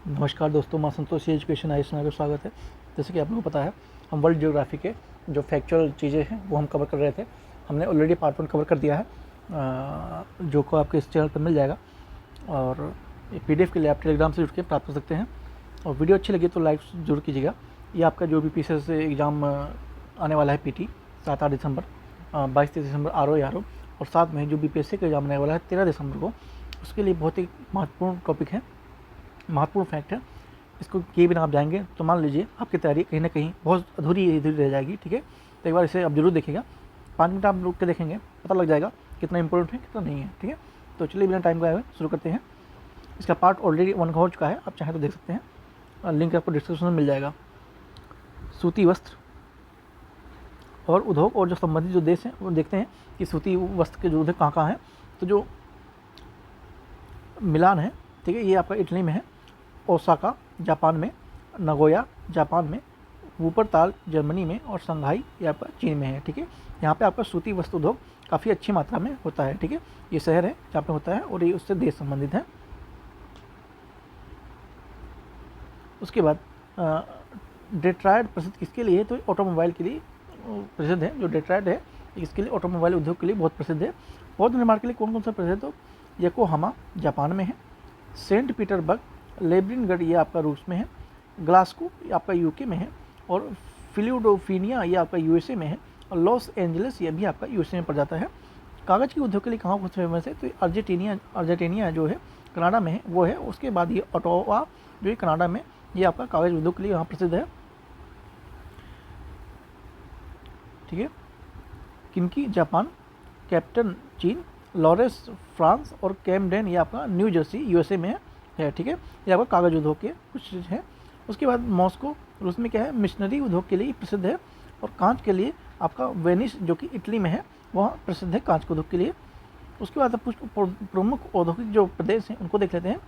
नमस्कार दोस्तों, मां संतोषी एजुकेशन आइस में स्वागत है। जैसे कि आप लोगों को पता है, हम वर्ल्ड ज्योग्राफी के जो फैक्चुअल चीज़ें हैं वो हम कवर कर रहे थे। हमने ऑलरेडी पार्ट 1 कवर कर दिया है, जो को आपके इस चैनल पर मिल जाएगा। और ये PDF के लिए आप टेलीग्राम से जुड़ के प्राप्त कर सकते हैं। और वीडियो अच्छी लगी तो लाइक जरूर कीजिएगा। ये आपका जो भी PCS से एग्ज़ाम आने वाला है PT 7-8 दिसंबर, 22-23 दिसंबर RO और साथ में जो BPSC का एग्ज़ाम आने वाला है 13 दिसंबर को, उसके लिए बहुत ही महत्वपूर्ण टॉपिक है, महत्वपूर्ण फैक्ट है। इसको किए बिना आप जाएंगे तो मान लीजिए आपकी तैयारी कहीं ना कहीं बहुत अधूरी रह जाएगी। ठीक है, तो एक बार इसे आप जरूर देखिएगा। 5 मिनट आप रुक के देखेंगे, पता लग जाएगा कितना इंपॉर्टेंट है कितना नहीं है। ठीक है, तो चलिए बिना टाइम गए हुए शुरू करते हैं। इसका पार्ट ऑलरेडी 1 हो चुका है, आप चाहें तो देख सकते हैं, लिंक आपको डिस्क्रिप्शन में मिल जाएगा। सूती वस्त्र और उद्योग और जो संबंधित जो देश हैं वो देखते हैं कि सूती वस्त्र के जो उद्योग कहाँ कहाँ हैं। तो जो मिलान है, ठीक है, ये आपका इटली में है, ओसाका जापान में, नगोया जापान में, वूपरताल जर्मनी में और शंघाई ये आपका चीन में है। ठीक है, यहाँ पे आपका सूती वस्त्र उद्योग काफ़ी अच्छी मात्रा में होता है। ठीक है, ये शहर है जहाँ पे होता है और ये उससे देश संबंधित है। उसके बाद डेट्रायड प्रसिद्ध किसके लिए है? तो ऑटोमोबाइल के लिए प्रसिद्ध है। जो डेट्रायड है इसके लिए ऑटोमोबाइल उद्योग के लिए बहुत प्रसिद्ध है। पौध निर्माण के लिए कौन कौन सा प्रसिद्ध है? तो योकोहामा जापान में है, सेंट पीटर्सबर्ग लेब्रिनगढ़ ये आपका रूस में है, ग्लासगो ये आपका यूके में है, और फिलाडेल्फिया ये आपका USA में है, और लॉस एंजलिस ये भी आपका USA में पड़ जाता है। कागज़ के उद्योग के लिए कहाँ कुछ फेमस है? तो अर्जेंटीना जो है कनाडा में है वो है। उसके बाद ये ओटावा जो है कनाडा में, ये आपका कागज़ उद्योग के लिए यहाँ प्रसिद्ध है। ठीक है, किनकी जापान, कैप्टन चीन, लॉरेंस फ्रांस और कैमडेन ये आपका न्यू जर्सी USA में है। ठीक है, ये आपका कागज उद्योग के कुछ हैं। उसके बाद मॉस्को रूस में क्या है? मिशनरी उद्योग के लिए प्रसिद्ध है। और कांच के लिए आपका वेनिस जो कि इटली में है वहाँ प्रसिद्ध है कांच के उद्योग के लिए। उसके बाद कुछ प्रमुख औद्योगिक जो प्रदेश हैं उनको देख लेते हैं।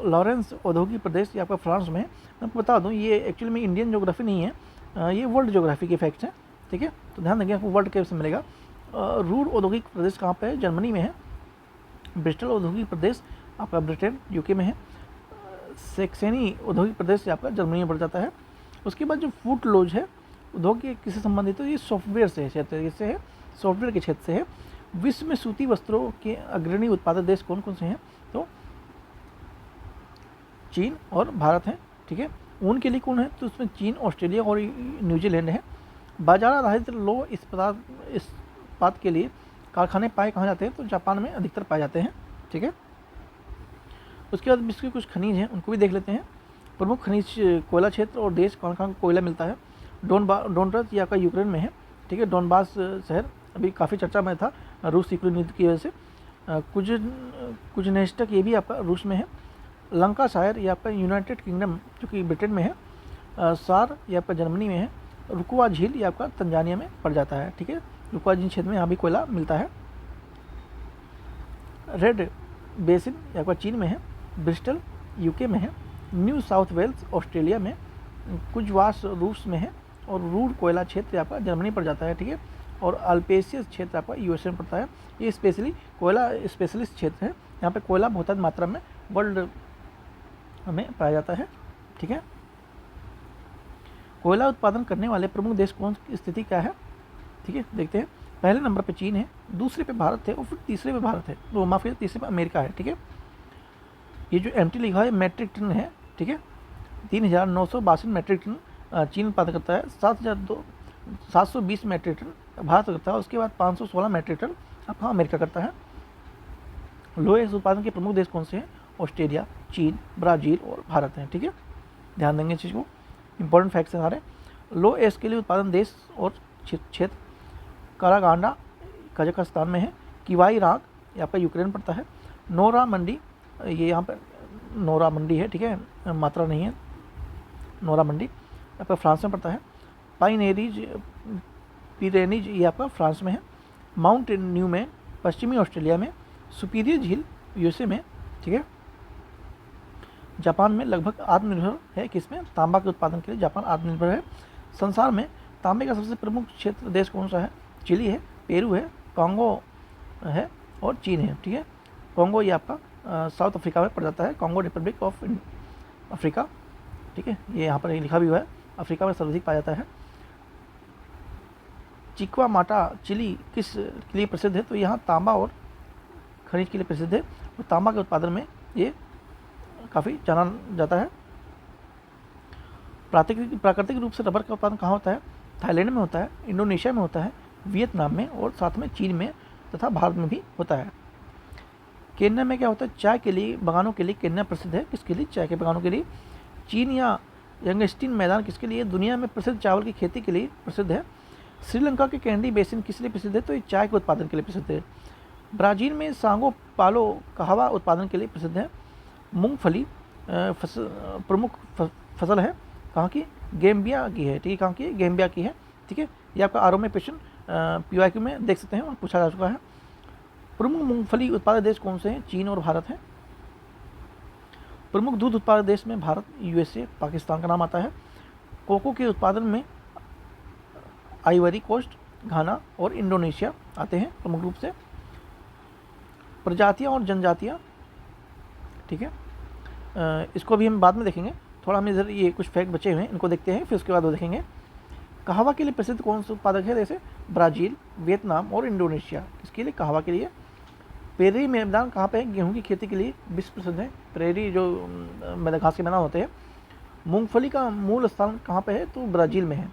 लॉरेंस औद्योगिक प्रदेश ये आपका फ्रांस में है। मैं आपको बता दूँ, ये एक्चुअली में इंडियन ज्योग्राफी नहीं है, ये वर्ल्ड ज्योग्राफी के फैक्ट्स हैं। ठीक है, तो ध्यान देंगे, आपको वर्ल्ड के से मिलेगा। रूर औद्योगिक प्रदेश कहाँ पे है? जर्मनी में है। ब्रिस्टल औद्योगिक प्रदेश आपका ब्रिटेन UK में है। सेक्सेनी औद्योगिक प्रदेश आपका जर्मनी में पड़ जाता है। उसके बाद जो फूड लॉज है उद्योग के किससे संबंधित है? ये सॉफ्टवेयर से क्षेत्र से है, सॉफ्टवेयर के क्षेत्र से है। विश्व में सूती वस्त्रों के अग्रणी उत्पादक देश कौन कौन से हैं? तो चीन और भारत हैं। ठीक है, ऊन के लिए कौन है? तो उसमें चीन, ऑस्ट्रेलिया और न्यूजीलैंड है। बाजार आधारित लो इस्पात के लिए कारखाने पाए कहाँ जाते हैं? तो जापान में अधिकतर पाए जाते हैं। ठीक है, उसके बाद विश्व के कुछ खनिज हैं उनको भी देख लेते हैं। प्रमुख खनिज कोयला क्षेत्र और देश कौन कहाँ कोयला मिलता है? डोनबास ये आपका यूक्रेन में है। ठीक है, डोनबास शहर अभी काफ़ी चर्चा में था रूस यूक्रेन युद्ध की वजह से। कुजनेस्टक ये भी आपका रूस में है। लंकाशायर ये आपका यूनाइटेड किंगडम जो कि ब्रिटेन में है। सार ये आपका जर्मनी में है। रुकवा झील ये आपका तंजानिया में पड़ जाता है। ठीक है, रुकवा झील क्षेत्र में यहाँ भी कोयला मिलता है। रेड बेसिन ये आपका चीन में है। ब्रिस्टल UK में है। न्यू साउथ वेल्स ऑस्ट्रेलिया में, कुजवास रूस में है, और रूर कोयला क्षेत्र आपका जर्मनी पड़ जाता है। ठीक है, और अल्पेशियस क्षेत्र आपका USA में पड़ता है। ये स्पेशली कोयला स्पेशलिस्ट क्षेत्र है, यहाँ पे कोयला बहुत मात्रा में वर्ल्ड में पाया जाता है। ठीक है, कोयला उत्पादन करने वाले प्रमुख देश कौन की स्थिति क्या है? ठीक है, देखते हैं। पहले नंबर पे चीन है, दूसरे पे भारत है, और फिर तीसरे पे भारत है, तो माफी तीसरे पे अमेरिका है। ठीक है, ये जो MT लिखा है मैट्रिक टन है। ठीक है, 3962 मैट्रिक टन चीन उत्पादन करता है। 720 मैट्रिक टन भारत करता है। उसके बाद 516 मैट्रिक टन आपका अमेरिका करता है। लोहे उत्पादन के प्रमुख देश कौन से हैं? ऑस्ट्रेलिया, चीन, ब्राज़ील और भारत हैं। ठीक है, ध्यान देंगे इस चीज़ को, इंपॉर्टेंट फैक्ट्स हैं सारे। लो एस के लिए उत्पादन देश और क्षेत्र कारागांडा कजाकिस्तान में है। किवाई राग ये आपका यूक्रेन पड़ता है। नोरा मंडी ये यहाँ पर नोरा मंडी है। ठीक है, मात्रा नहीं है। नोरा मंडी आपका फ्रांस में पड़ता है। पिरेनीज ये आपका फ्रांस में है। माउंट न्यूमैन पश्चिमी ऑस्ट्रेलिया में। सुपीरियर झील USA में। ठीक है, जापान में लगभग आत्मनिर्भर है। किसमें? तांबा के उत्पादन के लिए जापान आत्मनिर्भर है। संसार में तांबे का सबसे प्रमुख क्षेत्र देश कौन सा है? चिली है, पेरू है, कांगो है और चीन है। ठीक है, कांगो ये आपका साउथ अफ्रीका में पड़ जाता है, कांगो रिपब्लिक ऑफ अफ्रीका, ठीक है, ये यहाँ पर लिखा भी हुआ है, अफ्रीका में सर्वाधिक पाया जाता है। चिक्वा माटा चिली किस के लिए प्रसिद्ध है? तो यहाँ तांबा और खनिज के लिए प्रसिद्ध है, और तांबा के उत्पादन में ये काफ़ी जाना जाता है। प्राकृतिक रूप से रबर का उत्पादन कहाँ होता है? थाईलैंड में होता है, इंडोनेशिया में होता है, वियतनाम में और साथ में चीन में तथा भारत में भी होता है। केन्या में क्या होता है? चाय के लिए बगानों के लिए केन्या प्रसिद्ध है। किसके लिए? चाय के बगानों के लिए। चीन या यंगस्टीन मैदान किसके लिए? दुनिया में प्रसिद्ध चावल की खेती के लिए प्रसिद्ध है। श्रीलंका के कैंडी बेसिन किस लिए प्रसिद्ध है? तो ये चाय के उत्पादन के लिए प्रसिद्ध है। ब्राज़ील में सांगो पालो कहवा उत्पादन के लिए प्रसिद्ध है। मूंगफली प्रमुख फसल है, कहाँ की? गैम्बिया की है, ठीक है, कहाँ की? गैम्बिया की है, ठीक है। ये आपका आरओ में क्वेश्चन PYQ में देख सकते हैं, और पूछा जा चुका है। प्रमुख मूंगफली उत्पादक देश कौन से हैं? चीन और भारत हैं। प्रमुख दूध उत्पादक देश में भारत, USA, पाकिस्तान का नाम आता है। कोको के उत्पादन में आइवरी कोस्ट, घाना और इंडोनेशिया आते हैं प्रमुख रूप से। प्रजातियां और जनजातियां, ठीक है, इसको भी हम बाद में देखेंगे। थोड़ा हम इधर ये कुछ फैक्ट बचे हुए हैं, इनको देखते हैं, फिर उसके बाद वो देखेंगे। कहवा के लिए प्रसिद्ध कौन सा उत्पादक है? जैसे ब्राज़ील, वियतनाम और इंडोनेशिया। किसके लिए? कहवा के लिए। प्रेरी मैदान कहाँ पे है? गेहूं की खेती के लिए विश्व प्रसिद्ध है। प्रेरी जो घास के मैदान होते हैं। मूंगफली का मूल स्थान कहाँ पे है? तो ब्राज़ील में है।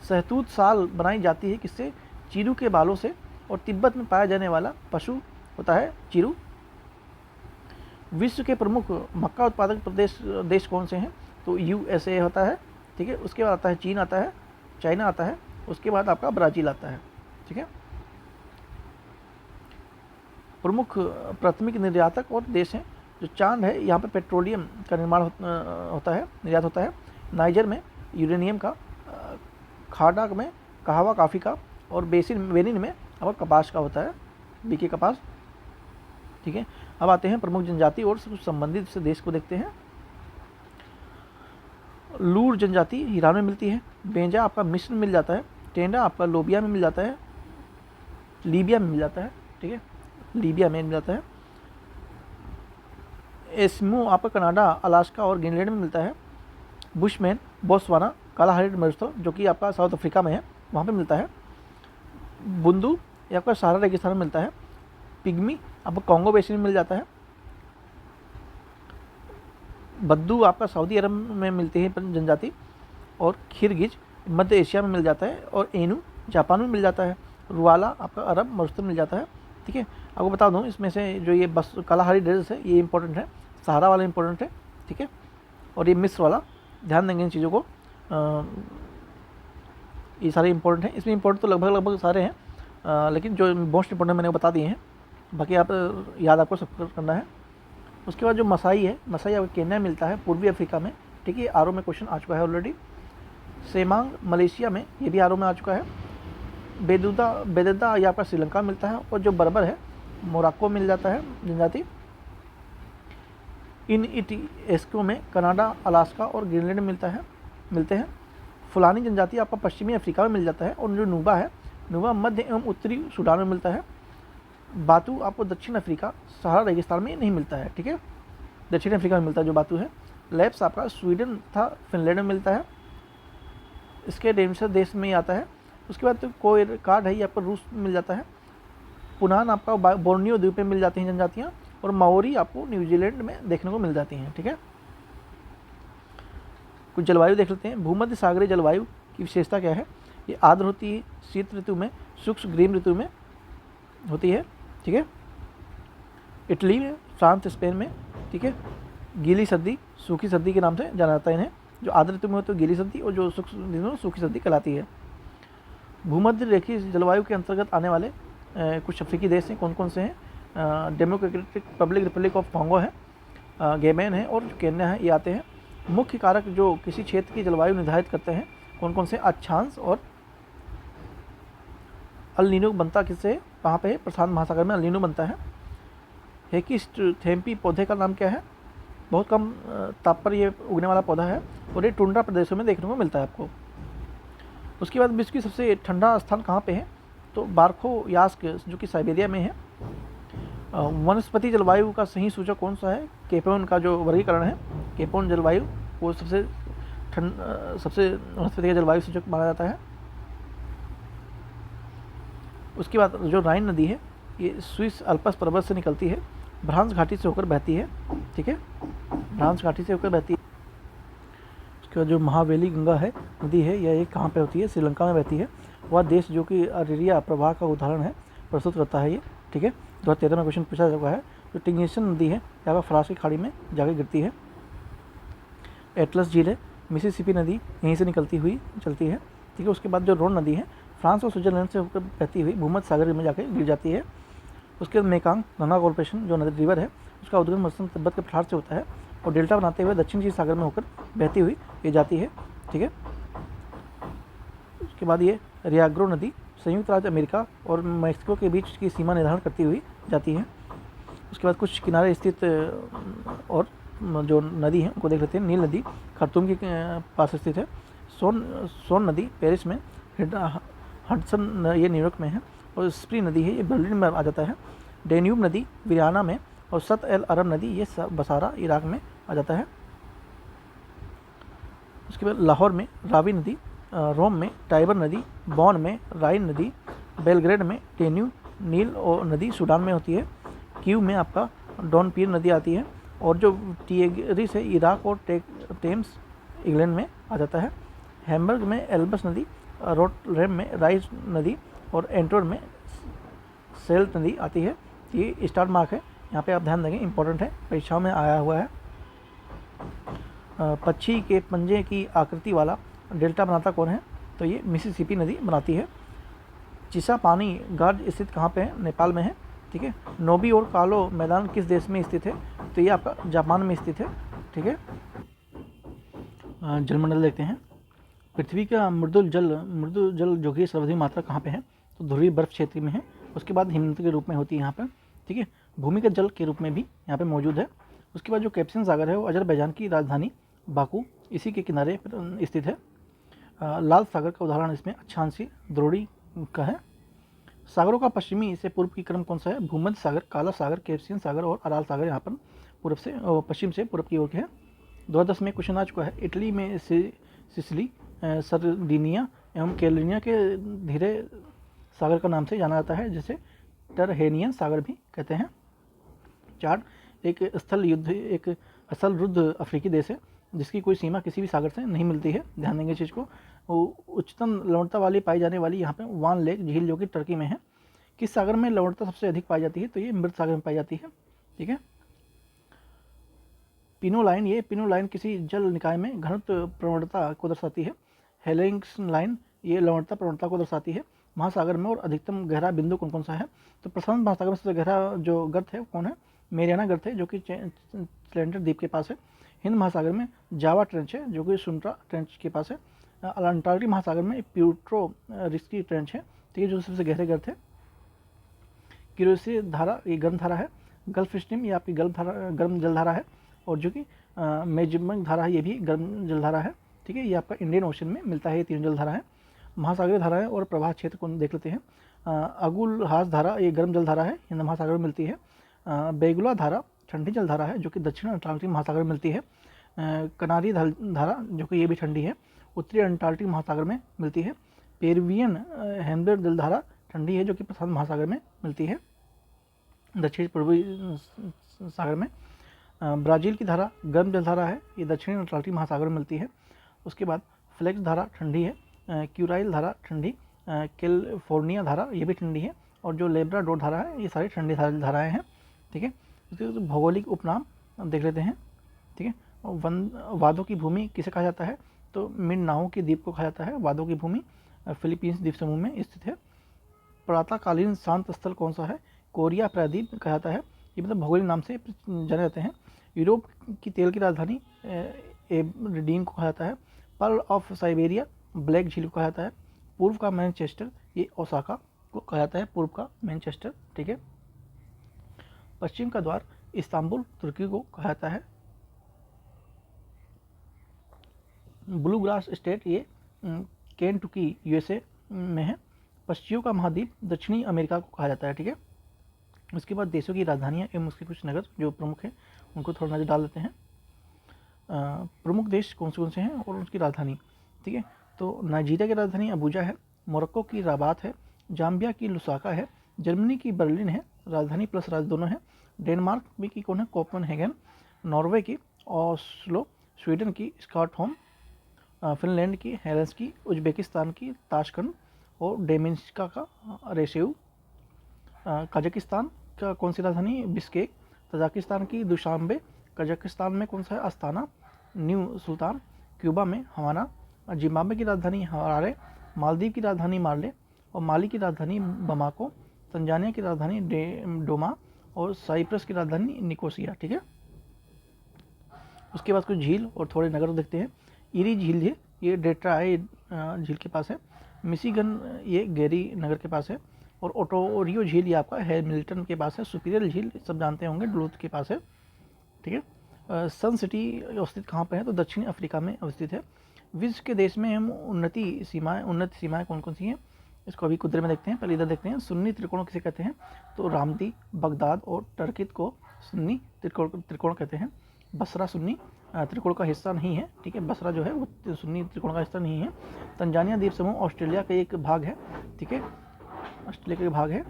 शहतूत साल बनाई जाती है किससे? चीरू के बालों से, और तिब्बत में पाया जाने वाला पशु होता है चीरू। विश्व के प्रमुख मक्का उत्पादक देश कौन से हैं? तो USA होता है, ठीक है। उसके बाद आता है चीन आता है, चाइना आता है, उसके बाद आपका ब्राज़ील आता है, ठीक है। प्रमुख प्राथमिक निर्यातक और देश हैं, जो चांद है, यहाँ पे पेट्रोलियम का निर्माण होता है, निर्यात होता है। नाइजर में यूरेनियम का, खाड़ा में कहवा कॉफ़ी का, और बेनिन में अब कपास का होता है, BK कपास, ठीक है। अब आते हैं प्रमुख जनजाति और संबंधित से देश को देखते हैं। लूर जनजाति ईरान में मिलती है। बेंजा आपका मिस्र में मिल जाता है। टेंडा आपका लोबिया में मिल जाता है, लीबिया में मिल जाता है, ठीक है, लीबिया में मिल जाता है। एस्मो आपका कनाडा, अलास्का और ग्रीनलैंड में मिलता है। बुशमैन बोत्सवाना, कालाहारी मरुस्थल जो कि आपका साउथ अफ्रीका में है, वहाँ पे मिलता है। बुंदू ये आपका सहारा रेगिस्तान में मिलता है। पिग्मी आपको कॉन्गो बेसिन में मिल जाता है। बद्दू आपका सऊदी अरब में मिलती है जनजाति, और खिरगिज मध्य एशिया में मिल जाता है, और एनू जापान में मिल जाता है। रुआला आपका अरब मरुस्थल में मिल जाता है, ठीक है। आपको बता दूं इसमें से जो ये बस कालाहारी डेजर्ट है ये इंपॉर्टेंट है, सहारा वाला इंपॉर्टेंट है, ठीक है, और ये मिस्र वाला, ध्यान देंगे इन चीज़ों को, ये सारे इंपॉर्टेंट हैं। इसमें इंपॉर्टेंट तो लगभग सारे हैं, लेकिन जो मोस्ट इंपॉर्टेंट मैंने बता दिए हैं, बाकी आप याद आपको सब करना है। उसके बाद जो मसाई है, मसाई आपको केन्या में मिलता है, पूर्वी अफ्रीका में, ठीक है, आरओ में क्वेश्चन आ चुका है ऑलरेडी। सेमांग मलेशिया में, ये भी आरओ में आ चुका है। बेददा ये आपका श्रीलंका में मिलता है, और जो बर्बर है मोरक्को में मिल जाता है जनजाति। इन एस्को में कनाडा, अलास्का और ग्रीनलैंड मिलते हैं। फुलानी जनजाति आपका पश्चिमी अफ्रीका में मिल जाता है, और जो नुबा है, नुबा मध्य एवं उत्तरी सूडान में मिलता है। बातू आपको दक्षिण अफ्रीका, सहारा रेगिस्तान में नहीं मिलता है, ठीक है, दक्षिण अफ्रीका में मिलता है जो बातू है। लैप्स आपका स्वीडन तथा फिनलैंड में मिलता है, इसके डेमसर देश में आता है। उसके बाद तो कोई कार्ड है, ये आपको रूस में मिल जाता है। पुनान आपका बोर्नियो द्वीप में मिल जाती हैं जनजातियाँ, और माओरी आपको न्यूजीलैंड में देखने को मिल जाती हैं, ठीक है। कुछ जलवायु देख लेते हैं। भूमध्य सागरीय जलवायु की विशेषता क्या है? ये आर्द्र होती है शीत ऋतु में, शुष्क ग्रीष्म ऋतु में होती है, ठीक है। इटली में, फ्रांस, स्पेन में, ठीक है। गीली सर्दी, सूखी सर्दी के नाम से जाना जाता है इन्हें। जो आर्द्र ऋतु में होती है गीली सर्दी, और जो शुष्क ऋतु में सूखी सर्दी कहलाती है। भूमध्य रेखीय जलवायु के अंतर्गत आने वाले कुछ अफ्रीकी देश हैं, कौन कौन से हैं? डेमोक्रेटिक रिपब्लिक ऑफ कॉन्गो है, गेमेन है, और केन्या है, ये आते हैं। मुख्य कारक जो किसी क्षेत्र की जलवायु निर्धारित करते हैं, कौन कौन से? अक्षांश और अल नीनो बनता किससे? कहाँ पे है? प्रशांत महासागर में अल नीनो बनता है। हेकिस्टेम्पी पौधे का नाम क्या है? बहुत कम ताप पर ये उगने वाला पौधा है, और ये टुंड्रा प्रदेशों में देखने को मिलता है आपको। उसके बाद विश्व की सबसे ठंडा स्थान कहाँ पे है? तो बार्खोयास्क जो कि साइबेरिया में है। वनस्पति जलवायु का सही सूचक कौन सा है? केपेन का जो वर्गीकरण है, केपोन जलवायु वो सबसे सबसे वनस्पति का जलवायु सूचक माना जाता है। उसके बाद जो राइन नदी है ये स्विस अल्पस पर्वत से निकलती है, ब्रांस घाटी से होकर बहती है, ठीक है, ब्रांस घाटी से होकर बहती है। उसके बाद जो महावेली गंगा है नदी है, यह कहाँ पे होती है, श्रीलंका में बहती है। वह देश जो कि अरेरिया प्रवाह का उदाहरण है प्रस्तुत करता है ये, ठीक है। 2013 में क्वेश्चन पूछा जा चुका है। जो टिग्नेशन नदी है यहाँ पर फ्रांस की खाड़ी में जाकर गिरती है। एटलस झील है, मिसिसिपी नदी यहीं से निकलती हुई चलती है, ठीक है। उसके बाद जो रोन नदी है फ्रांस और स्विट्जरलैंड से होकर बहती हुई भूमध्य सागर में जाकर गिर जाती है। उसके बाद मेकांग गंगा कॉर्पोरेशन जो नदी रिवर है उसका उद्गम मौसम तिब्बत के पठार से होता है और डेल्टा बनाते हुए दक्षिण चीन सागर में होकर बहती हुई ये जाती है, ठीक है। उसके बाद ये रियाग्रो नदी संयुक्त राज्य अमेरिका और मैक्सिको के बीच की सीमा निर्धारण करती हुई जाती है। उसके बाद कुछ किनारे स्थित और जो नदी है उनको देख लेते हैं। नील नदी खार्तूम के पास स्थित है। सोन नदी पेरिस में, हडसन ये न्यूयॉर्क में है और स्प्री नदी है ये बर्लिन में आ जाता है। डेन्यूब नदी वियना में और सत एल अरब नदी ये बसारा इराक में आ जाता है। उसके बाद लाहौर में रावी नदी, रोम में टाइबर नदी, बॉन में राइन नदी, बेलग्रेड में डेन्यूब नील और नदी सूडान में होती है। कीव में आपका डॉन पीर नदी आती है और जो टिग्रिस है इराक और टेम्स इंग्लैंड में आ जाता है। हैम्बर्ग में एल्बस नदी, रोटरडेम में राइस नदी और एंटवर्प में सेल्ट नदी आती है। ये स्टार मार्क है, यहाँ पे आप ध्यान देंगे, इंपॉर्टेंट है, परीक्षाओं में आया हुआ है। पक्षी के पंजे की आकृति वाला डेल्टा बनाता कौन है, तो ये मिसिसिपी नदी बनाती है। चिसा पानी गार्ड स्थित कहाँ पे है, नेपाल में है, ठीक है। नोबी और कालो मैदान किस देश में स्थित है, तो ये आपका जापान में स्थित है, ठीक है। जलमंडल देखते हैं। पृथ्वी का मृदु जल जो कि सर्वाधिक मात्रा कहाँ पे है, तो ध्रुवीय बर्फ क्षेत्र में है। उसके बाद हिमनद के रूप में होती है यहाँ पर, ठीक है। भूमिगत जल के रूप में भी यहाँ पे मौजूद है। उसके बाद जो कैस्पियन सागर है वो अजरबैजान की राजधानी बाकू इसी के किनारे पर स्थित है। लाल सागर का उदाहरण इसमें अक्षांशी द्रोणी का है। सागरों का पश्चिमी से पूर्व की क्रम कौन सा है, भूमध्य सागर, काला सागर, कैस्पियन सागर और अराल सागर यहाँ पर पूर्व से पश्चिम से पूर्व की ओर के है। 2010 में क्वेश्चन आ चुका है। इटली में सिसिली, सरडिनिया एवं कैलोनिया के धीरे सागर का नाम से जाना जाता है, जिसे टरहेनियन सागर भी कहते हैं। चार्ट एक असल रुद्ध अफ्रीकी देश है जिसकी कोई सीमा किसी भी सागर से नहीं मिलती है, ध्यान देंगे इस चीज़ को। उच्चतम लवणता वाली पाई जाने वाली यहाँ पे वान लेक झील जो कि टर्की में है। किस सागर में लवणता सबसे अधिक पाई जाती है, तो ये मृत सागर में पाई जाती है, ठीक है। पिनोलाइन, ये पिनोलाइन किसी जल निकाय में घनत्व प्रवणता को दर्शाती है। हेलिंग्स लाइन ये लवणता प्रवणता को दर्शाती है। महासागर में और अधिकतम गहरा बिंदु कौन कौन सा है, तो प्रशांत महासागर में सबसे गहरा जो गर्त है कौन है, मेरियाना गर्त है जो कि स्लेंडर द्वीप के पास है। हिंद महासागर में जावा ट्रेंच है जो कि सुंट्रा ट्रेंच के पास है। अंटार्कटिक महासागर में प्यूट्रो रिस्की ट्रेंच है, ठीक है, जो सबसे गहरे गर्त है। क्यूरोसी धारा ये गर्म धारा है। गल्फ स्ट्रीम ये आपकी गर्म जलधारा है और जो कि मेजमंग धारा है ये भी गर्म जलधारा है, ठीक है। ये आपका इंडियन ओशन में मिलता है, ये तीन जलधारा है। महासागरीय धाराएं और प्रवाह क्षेत्र को देख लेते हैं। अगुल हास धारा ये गर्म जलधारा है, हिंद महासागर में मिलती है। बेगुला धारा ठंडी जलधारा है जो कि दक्षिण अंटार्कटिक महासागर में मिलती है। कनारी धारा जो कि ये भी ठंडी है, उत्तरी अंटार्कटिक महासागर में मिलती है। पेरुवियन हेम्बर्ग जलधारा ठंडी है जो कि प्रशांत महासागर में मिलती है, दक्षिण पूर्वी सागर में। ब्राज़ील की धारा गर्म जलधारा है, ये दक्षिणी अंटार्कटिक महासागर में मिलती है। उसके बाद फ्लेक्स धारा ठंडी है। क्यूराइल धारा ठंडी, कैलिफोर्निया धारा ये भी ठंडी है और जो लेब्राडोर धारा है ये सारी ठंडी धाराएं हैं, ठीक है। उसके भौगोलिक उपनाम देख लेते हैं, ठीक है। वादों की भूमि किसे कहा जाता है, तो मिंडानाओ के द्वीप को कहा जाता है। वादों की भूमि फिलीपींस द्वीप समूह में स्थित है। प्रातःकालीन शांत स्थल कौन सा है, कोरिया प्रायद्वीप कहा जाता है, ये मतलब भौगोलिक नाम से जाने जाते हैं। यूरोप की तेल की राजधानी एबरडीन को कहा जाता है। पर्ल ऑफ साइबेरिया ब्लैक झील को कहा जाता है। पूर्व का मैनचेस्टर ये ओसाका को कहा जाता है, पूर्व का मैनचेस्टर, ठीक है। पश्चिम का द्वार इस्तांबुल तुर्की को कहा जाता है। ब्लू ग्रास स्टेट ये केंटुकी यूएसए में है। पश्चिमियों का महाद्वीप दक्षिणी अमेरिका को कहा जाता है, ठीक है। उसके बाद देशों की राजधानियाँ एवं उसके कुछ नगर जो प्रमुख हैं उनको थोड़ा नजर डाल देते हैं। प्रमुख देश कौन से हैं और उनकी राजधानी। ठीक है, तो नाइजीरिया की राजधानी अबूजा है, मोरक्को की राबात है, जाम्बिया की लुसाका है, जर्मनी की बर्लिन है, राजधानी प्लस राज्य दोनों है, डेनमार्क में की कौन है, कोपेनहेगन, नॉर्वे की ओस्लो, स्वीडन की स्टॉकहोम, फिनलैंड की हेलसिंकी, उज्बेकिस्तान की ताशकंद और डेमिन्स्का का रेशेव, कजाकिस्तान का कौन सी राजधानी, बिश्केक, तजाकिस्तान की दुशांबे, कजाकिस्तान में कौन सा है, अस्ताना, न्यू सुल्तान, क्यूबा में हवाना, जिम्बाब्वे की राजधानी हरारे, मालदीव की राजधानी मार्ले और माली की राजधानी बमाको, तंजानिया की राजधानी डोमा और साइप्रस की राजधानी निकोसिया। ठीक है, उसके बाद कुछ झील और थोड़े नगर देखते हैं। इरी झील है, ये डेट्राई झील के पास है, मिशिगन ये गेरी नगर के पास है, और ओटोरियो झील ये आपका हैमिल्टन के पास है, सुपीरियर झील सब जानते होंगे डुलूथ के पास है। ठीक है, सन सिटी अवस्थित कहाँ पर है, तो दक्षिणी अफ्रीका में अवस्थित है। विश्व के देश में हम उन्नत सीमाएँ कौन कौन सी हैं, इसको अभी कुदरे में देखते हैं। पहले इधर देखते हैं, सुन्नी त्रिकोण किसे कहते हैं, तो रामदी, बगदाद और टर्कित को सुन्नी त्रिकोण कहते हैं। बसरा सुन्नी त्रिकोण का हिस्सा नहीं है। ठीक है, बसरा जो है वो सुन्नी त्रिकोण का हिस्सा नहीं है। तंजानिया द्वीप समूह ऑस्ट्रेलिया का एक भाग है। ठीक है, ऑस्ट्रेलिया का एक भाग है।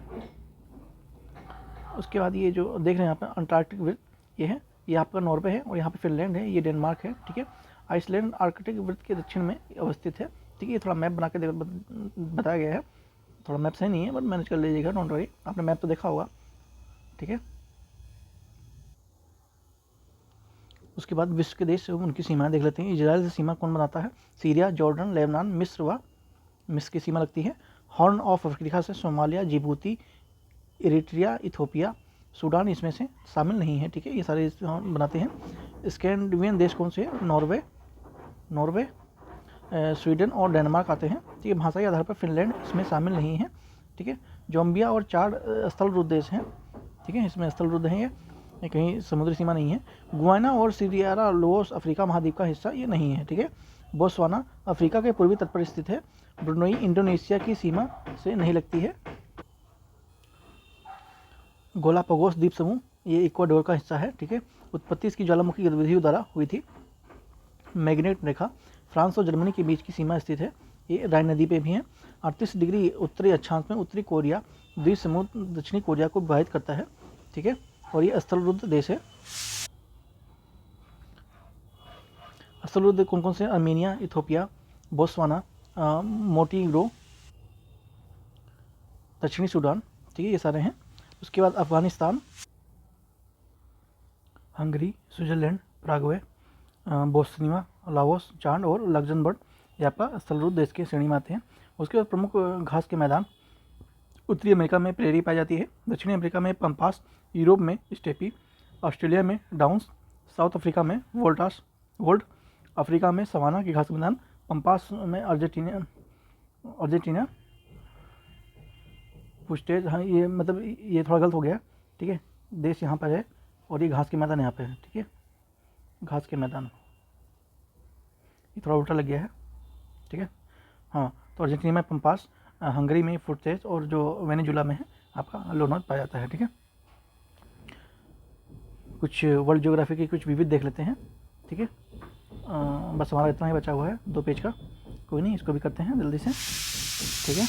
उसके बाद ये जो देख रहे हैं यहाँ पर अंटार्कटिक वृत्त, ये है, ये आपका नॉर्वे है, और यहाँ पे फिनलैंड है, ये डेनमार्क है। ठीक है, आइसलैंड आर्कटिक वृत्त के दक्षिण में अवस्थित है। ठीक है, ये थोड़ा मैप बना के बताया गया है, थोड़ा मैप सही नहीं है बट मैनेज कर लीजिएगा, डोंट वरी, आपने मैप तो देखा होगा। ठीक है, उसके बाद विश्व के देश उनकी सीमाएं देख लेते हैं। इजराइल से सीमा कौन बनाता है, सीरिया, जॉर्डन, लेबनान, मिस्र की सीमा लगती है। हॉर्न ऑफ अफ्रीका से Somalia, Djibouti, Eritrea, Ethiopia, Sudan इसमें से शामिल नहीं है। ठीक है, ये सारे बनाते हैं। स्कैंडिनेवियन देश कौन से हैं, नॉर्वे, स्वीडन और डेनमार्क आते हैं। ठीक है, भाषाई आधार पर फिनलैंड इसमें शामिल नहीं है। ठीक है, जोम्बिया और चाड स्थलरुद्ध देश हैं। ठीक है, इसमें स्थलरुद्ध हैं, ये कहीं समुद्री सीमा नहीं है। गुयाना और सीरियारा लोस अफ्रीका महाद्वीप का हिस्सा ये नहीं है। ठीक है, बोत्सवाना अफ्रीका के पूर्वी तट पर स्थित है। ब्रुनई इंडोनेशिया की सीमा से नहीं लगती है। गोलापगोस द्वीप समूह ये इक्वाडोर का हिस्सा है। ठीक है, उत्पत्ति इसकी ज्वालामुखी गतिविधियों द्वारा हुई थी। मैग्नेट रेखा फ्रांस और जर्मनी के बीच की सीमा स्थित है, ये राइन नदी पे भी है। 38 डिग्री उत्तरी अक्षांश में उत्तरी कोरिया द्वीप समूह दक्षिणी कोरिया को विभाजित करता है। ठीक है, और ये स्थलरुद्ध देश है। स्थलरुद्ध कौन कौन से, अर्मेनिया, इथोपिया, बोत्सवाना, मोंटीग्रो, दक्षिणी सूडान। ठीक है, ये सारे हैं। उसके बाद Afghanistan, Hungary, Switzerland, Paraguay, Bosnia, Laos, Chad और लग्जमबर्ग ये आपका स्थलरुद्ध देश के श्रेणी में आते हैं। उसके बाद प्रमुख घास के मैदान, उत्तरी अमेरिका में प्रेरी पाई जाती है, दक्षिणी अमेरिका में पंपास, यूरोप में स्टेपी, ऑस्ट्रेलिया में डाउन्स, साउथ अफ्रीका में वोल्ड, अफ्रीका में सवाना की घास के मैदान, पंपास में अर्जेंटीना पुस्टेज। हाँ, ये मतलब ये थोड़ा गलत हो गया। ठीक है, देश यहाँ पर है और ये घास के मैदान यहाँ पे है। ठीक है, घास के मैदान, ये थोड़ा उल्टा लग गया है। ठीक है, हाँ, तो अर्जेंटीना में पंपास, हंगरी में फुटेज और जो वेनेजुला में है आपका लोनोज पाया जाता है। ठीक है, कुछ वर्ल्ड ज्योग्राफी की कुछ विविध देख लेते हैं। ठीक है, बस हमारा इतना ही बचा हुआ है 2 पेज का, कोई नहीं, इसको भी करते हैं जल्दी से। ठीक है,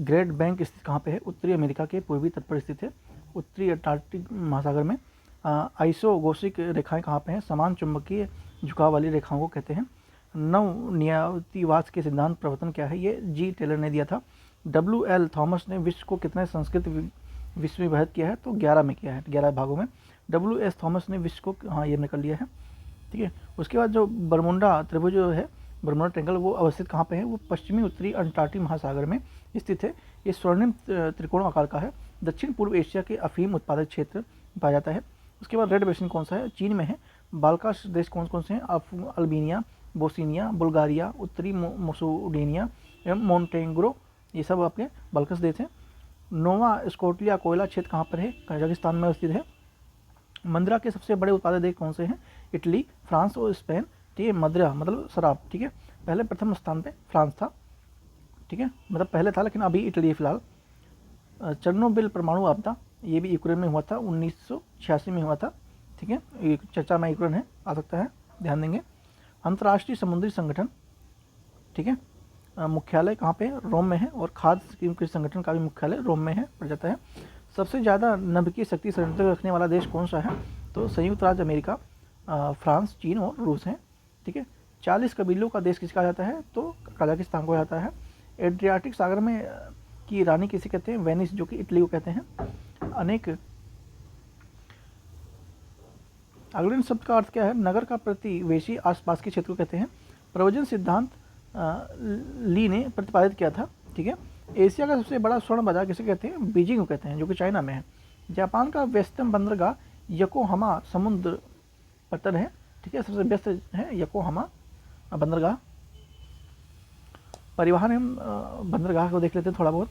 ग्रेट बैंक स्थित कहाँ पे है, उत्तरी अमेरिका के पूर्वी तट पर स्थित है, उत्तरी अटलांटिक महासागर में। आइसोगोसिक रेखाएं कहाँ पे हैं, समान चुंबकीय झुकाव वाली रेखाओं को कहते हैं। नवनियतिवाद के सिद्धांत प्रवर्तन क्या है, ये जी टेलर ने दिया था। WL थॉमस ने विश्व को कितने संस्कृत विश्व में विभाजित किया है, तो 11 में किया है, 11 भागों में। WS थॉमस ने विश्व को, हाँ ये निकल लिया है। ठीक है, उसके बाद जो बरमुंडा त्रिभुज जो है, बरमुडा ट्रायंगल, वो अवस्थित कहाँ पे है, वो पश्चिमी उत्तरी अंटार्कटिक महासागर में स्थित है। ये स्वर्णिम त्रिकोण आकार का है। दक्षिण पूर्व एशिया के अफीम उत्पादक क्षेत्र पाया जाता है। उसके बाद रेड बेसिन कौन सा है, चीन में है। बाल्काश देश कौन कौन से हैं, अल्बानिया, बोस्निया, बुल्गारिया, उत्तरी मैसेडोनिया एवं मोंटेनेग्रो, ये सब आपके बाल्कस देश हैं। नोवा स्कोटिया कोयला क्षेत्र कहाँ पर है, कजाकिस्तान में स्थित है। मदिरा के सबसे बड़े उत्पादक देश कौन से हैं, इटली, फ्रांस और स्पेन। ठीक है, मदिरा मतलब शराब। ठीक है, पहले प्रथम स्थान पे फ्रांस था। ठीक है, मतलब पहले था लेकिन अभी इटली है फिलहाल। चेरनोबिल परमाणु आपदा ये भी यूक्रेन में हुआ था, 1986 में हुआ था। ठीक है, ये चर्चा में यूक्रेन है, आ सकता है, ध्यान देंगे। अंतर्राष्ट्रीय समुद्री संगठन, ठीक है, मुख्यालय कहाँ पे है? रोम में है, और खाद्य कृषि संगठन का भी मुख्यालय रोम में है, पड़ जाता है। सबसे ज़्यादा नभिकीय शक्ति संयंत्र रखने वाला देश कौन सा है? तो संयुक्त राज्य अमेरिका, फ्रांस, चीन और रूस हैं। ठीक है, 40 कबीलों का देश किसका जाता है? तो कजाकिस्तान को जाता है। एड्रियाटिक सागर में की रानी किसे कहते हैं? वेनिस, जो कि इटली को कहते हैं। अनेक अगले शब्द का अर्थ क्या है? नगर का प्रतिवेशी आसपास के क्षेत्र को कहते हैं। प्रवचन सिद्धांत ली ने प्रतिपादित किया था। ठीक है, एशिया का सबसे बड़ा स्वर्ण बाजार किसे कहते हैं? बीजिंग को कहते हैं, जो कि चाइना में है। जापान का व्यस्तम बंदरगाह योकोहामा समुद्र पतन है। ठीक है, सबसे व्यस्त है योकोहामा बंदरगाह। परिवहन एवं बंदरगाह को देख लेते हैं थोड़ा बहुत।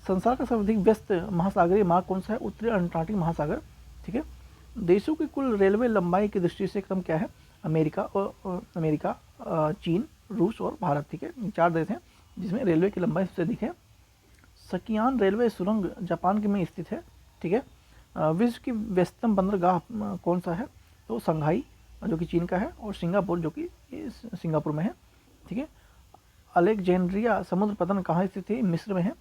संसार का सर्वाधिक व्यस्त महासागरीय मार्ग कौन सा है? उत्तरी अंटार्कटिक महासागर। ठीक है, देशों की कुल रेलवे लंबाई की दृष्टि से क्रम क्या है? अमेरिका, चीन, रूस और भारत। ठीक है, 4 देश हैं जिसमें रेलवे की लंबाई सबसे अधिक है। सकियान रेलवे सुरंग जापान के में स्थित है। ठीक है, विश्व की व्यस्तम बंदरगाह कौन सा है? तो संघाई, जो कि चीन का है, और सिंगापुर, जो कि सिंगापुर में है। ठीक है, अलेक्जेंड्रिया समुद्र पतन कहाँ स्थित है? मिस्र में है।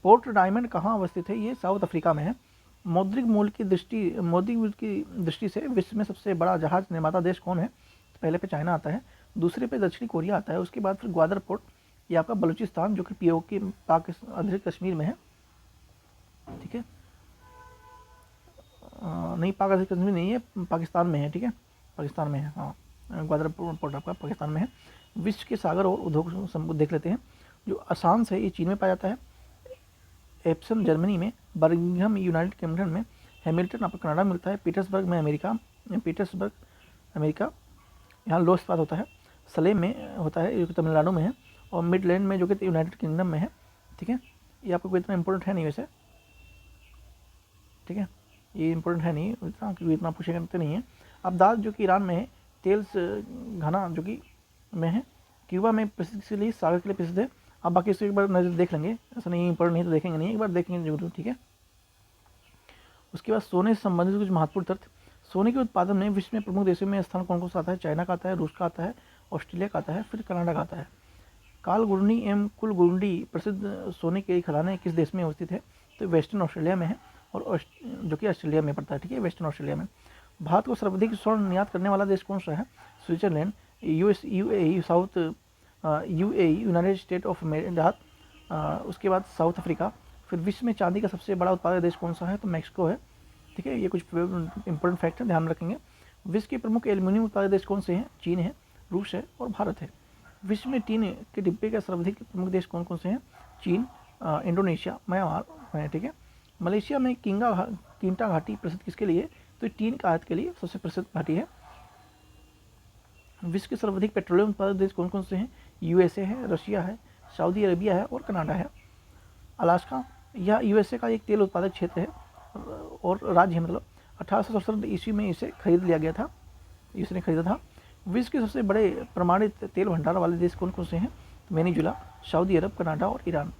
पोर्ट डायमंड कहाँ अवस्थित है? ये साउथ अफ्रीका में है। मौद्रिक मूल्य की दृष्टि से विश्व में सबसे बड़ा जहाज निर्माता देश कौन है? तो पहले पे चाइना आता है, दूसरे पे दक्षिणी कोरिया आता है, उसके बाद फिर ग्वादर पोर्ट, ये आपका बलूचिस्तान, जो कि पीओके अधिक कश्मीर में है। ठीक है, नहीं, पाक अधिक कश्मीर नहीं है, पाकिस्तान में है। ठीक है, पाकिस्तान में है, हाँ, ग्वादर पोर्ट आपका पाकिस्तान में है। विश्व के सागर और उद्योग देख लेते हैं। जो असांस है ये चीन में पाया जाता है, एप्सन जर्मनी में, बर्मिंघम यूनाइटेड किंगडम में, हैमिल्टन आपको कनाडा में मिलता है, पीटर्सबर्ग अमेरिका, यहाँ लो इस्पात होता है। सलेम में होता है, जो कि तमिलनाडु में है, और मिडलैंड में, जो कि यूनाइटेड किंगडम में है। ठीक है, ये आपको कोई इतना इंपॉर्टेंट है नहीं वैसे। ठीक है, ये इंपॉर्टेंट है नहीं इतना, क्योंकि इतना पूछे करते नहीं है। अब्दाद, जो कि ईरान में है, तेल्स घाना, जो कि में है, क्यूबा में प्रसिद्ध के लिए सागर के लिए प्रसिद्ध है। अब बाकी इसको एक बार नजर देख लेंगे, ऐसा नहीं इंपॉर्टेंट नहीं तो देखेंगे नहीं, एक बार देखेंगे जरूर। ठीक है, उसके बाद सोने से संबंधित कुछ महत्वपूर्ण तथ्य। सोने के उत्पादन में विश्व में प्रमुख देशों में स्थान कौन कौन सा आता है? चाइना का आता है, रूस का आता है, ऑस्ट्रेलिया का आता है, फिर कनाडा का आता है। कालगुंडी एवं कुलगुंडी प्रसिद्ध सोने के खदानें किस देश में अवस्थित है? तो वेस्टर्न ऑस्ट्रेलिया में है, और जो कि ऑस्ट्रेलिया में पड़ता है। ठीक है, वेस्टर्न ऑस्ट्रेलिया में। भारत को सर्वाधिक स्वर्ण निर्यात करने वाला देश कौन सा है? Switzerland, UAE, United state of America, उसके बाद साउथ अफ्रीका। फिर विश्व में चांदी का सबसे बड़ा उत्पादक देश कौन सा है? तो मैक्सिको है। ठीक है, ये कुछ इंपॉर्टेंट फैक्ट है, ध्यान रखेंगे। विश्व के प्रमुख एल्यूमिनियम उत्पादक देश कौन से हैं? चीन है, रूस है और भारत है। विश्व में टीन के डिब्बे के सर्वाधिक प्रमुख देश कौन कौन से हैं? चीन, इंडोनेशिया, म्यांमार है। ठीक है, मलेशिया में किंटा घाटी प्रसिद्ध किसके लिए? तो टीन का आयात के लिए सबसे प्रसिद्ध घाटी है। विश्व के सर्वाधिक पेट्रोलियम उत्पादक देश कौन कौन से हैं? यूएसए है, रशिया है, सऊदी अरेबिया है और कनाडा है। अलास्का, यह यूएसए का एक तेल उत्पादक क्षेत्र है और राज्य है, मतलब 1867 ईस्वी में इसे खरीद लिया गया था, इसने खरीदा था। विश्व के सबसे बड़े प्रमाणित तेल भंडार वाले देश कौन कौन से हैं? वेनेजुला, सऊदी अरब, कनाडा और ईरान।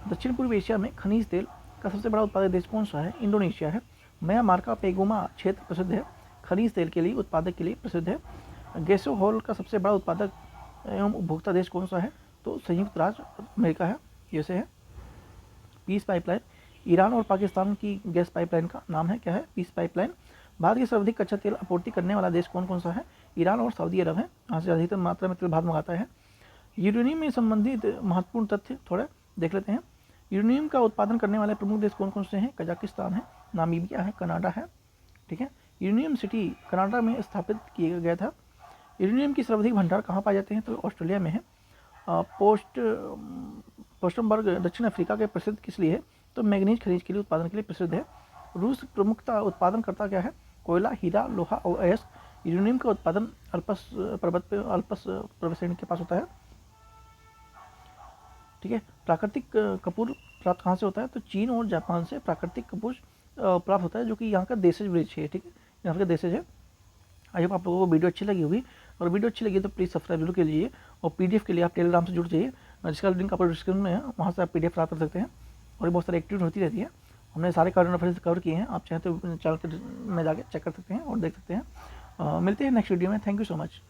दक्षिण पूर्व एशिया में खनिज तेल का सबसे बड़ा उत्पादक देश कौन सा है? इंडोनेशिया है। म्यांमार का पेगोमा क्षेत्र प्रसिद्ध है, खनिज तेल के लिए उत्पादक के लिए प्रसिद्ध है। गैसोहॉल का सबसे बड़ा उत्पादक एवं उपभोक्ता देश कौन सा है? तो संयुक्त राज्य अमेरिका है, यूएसए है। पीस पाइपलाइन, ईरान और पाकिस्तान की गैस पाइपलाइन का नाम है, क्या है? Piece pipeline. भारत के सर्वाधिक कच्चा तेल आपूर्ति करने वाला देश कौन कौन सा है? ईरान और सऊदी अरब है, यहाँ से अधिकतम मात्रा में तेल भारत मंगाता है। यूरेनियम में संबंधित महत्वपूर्ण तथ्य थोड़े देख लेते हैं। यूरेनियम का उत्पादन करने वाले प्रमुख देश कौन कौन से हैं? कजाकिस्तान है, नामीबिया है, कनाडा है। ठीक है, यूरेनियम सिटी कनाडा में स्थापित किया गया था। यूरेनियम की सर्वाधिक भंडार कहाँ पाए जाते हैं? तो ऑस्ट्रेलिया में है। पोस्टमबर्ग दक्षिण अफ्रीका के प्रसिद्ध किस लिए है? तो मैग्नीज खनिज के लिए उत्पादन के लिए प्रसिद्ध है। रूस प्रमुखता उत्पादन करता क्या है? कोयला, हीरा, लोहा और अयस्क। यूरेनियम का उत्पादन अल्पस पर्वत श्रेणी के पास होता है। ठीक है, प्राकृतिक कपूर प्राप्त कहाँ से होता है? तो चीन और जापान से प्राकृतिक कपूर प्राप्त होता है, जो कि यहाँ का देशज वृक्ष है। ठीक है, यहाँ का देशज है। आई होप आप लोगों को वीडियो अच्छी लगी होगी, और वीडियो अच्छी लगी तो प्लीज़ सब्सक्राइब जरूर कीजिए, और पीडीएफ के लिए आप टेलीग्राम से जुड़ जाइए, जिसका लिंक आपको डिस्क्रिप्शन में है, वहाँ से आप पीडीएफ प्राप्त कर सकते हैं, और बहुत सारी एक्टिविटी होती रहती है। हमने सारे करंट अफेयर्स कवर किए हैं, आप चाहें तो चैनल में जाके चेक कर सकते हैं और देख सकते हैं। मिलते हैं नेक्स्ट वीडियो में। Thank you so much.